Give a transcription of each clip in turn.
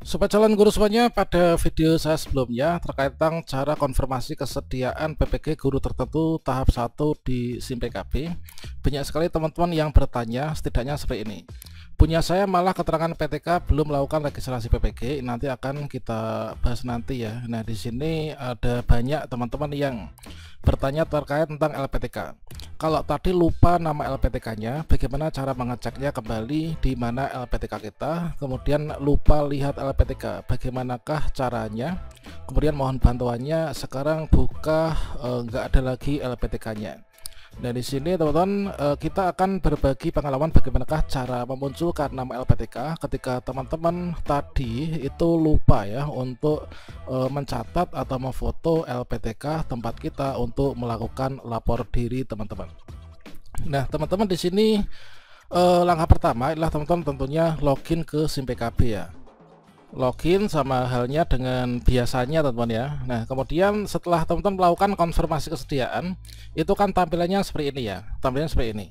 Sobat calon guru semuanya, pada video saya sebelumnya terkait tentang cara konfirmasi kesediaan PPG guru tertentu tahap 1 di SIM PKB, banyak sekali teman-teman yang bertanya setidaknya seperti ini. Punya saya malah keterangan PTK belum melakukan registrasi PPG, nanti akan kita bahas nanti ya. Nah, di sini ada banyak teman-teman yang bertanya terkait tentang LPTK. Kalau tadi lupa nama LPTK-nya, bagaimana cara mengeceknya kembali di mana LPTK kita? Kemudian lupa lihat LPTK, bagaimanakah caranya? Kemudian mohon bantuannya. Sekarang buka nggak ada lagi LPTK-nya. Nah, di sini teman-teman kita akan berbagi pengalaman bagaimanakah cara memunculkan nama LPTK ketika teman-teman tadi itu lupa ya untuk mencatat atau memfoto LPTK tempat kita untuk melakukan lapor diri teman-teman. Nah, teman-teman di sini langkah pertama adalah teman-teman tentunya login ke SIM PKB ya. Login sama halnya dengan biasanya teman-teman ya. Nah, kemudian setelah teman-teman melakukan konfirmasi kesediaan, itu kan tampilannya seperti ini ya, tampilannya seperti ini.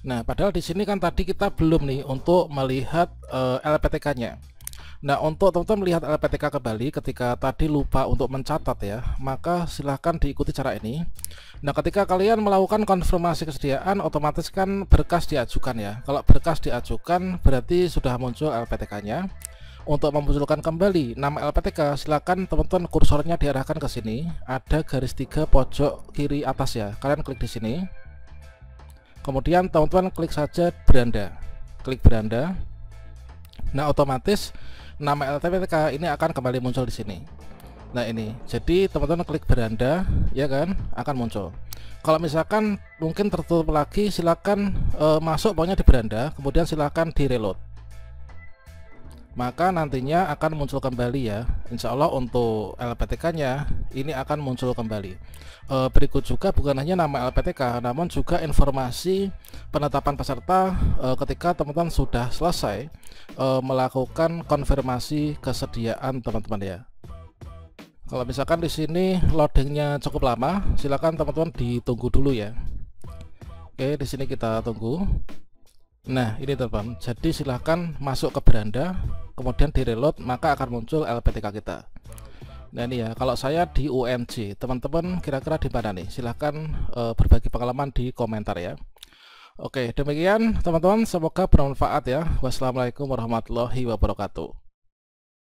Nah, padahal di sini kan tadi kita belum nih untuk melihat LPTK-nya. Nah, untuk teman-teman melihat LPTK kembali ketika tadi lupa untuk mencatat ya, maka silahkan diikuti cara ini. Nah, ketika kalian melakukan konfirmasi kesediaan, otomatis kan berkas diajukan ya. Kalau berkas diajukan berarti sudah muncul LPTK-nya. Untuk memunculkan kembali nama LPTK, silakan teman-teman kursornya diarahkan ke sini. Ada garis 3 pojok kiri atas ya. Kalian klik di sini. Kemudian teman-teman klik saja beranda. Klik beranda. Nah, otomatis nama LPTK ini akan kembali muncul di sini. Nah, ini. Jadi teman-teman klik beranda, ya kan, akan muncul. Kalau misalkan mungkin tertutup lagi, silakan masuk pokoknya di beranda, kemudian silakan di reload. Maka nantinya akan muncul kembali ya. Insya Allah untuk LPTK-nya ini akan muncul kembali. Berikut juga bukan hanya nama LPTK, namun juga informasi penetapan peserta ketika teman-teman sudah selesai melakukan konfirmasi kesediaan teman-teman ya. Kalau misalkan di sini loadingnya cukup lama, silakan teman-teman ditunggu dulu ya. Oke, di sini kita tunggu. Nah, ini teman-teman, jadi silahkan masuk ke beranda, kemudian di reload, maka akan muncul LPTK kita. Nah, ini ya, kalau saya di UMJ, teman-teman kira-kira di mana nih? Silahkan berbagi pengalaman di komentar ya. Oke, demikian teman-teman, semoga bermanfaat ya. Wassalamualaikum warahmatullahi wabarakatuh.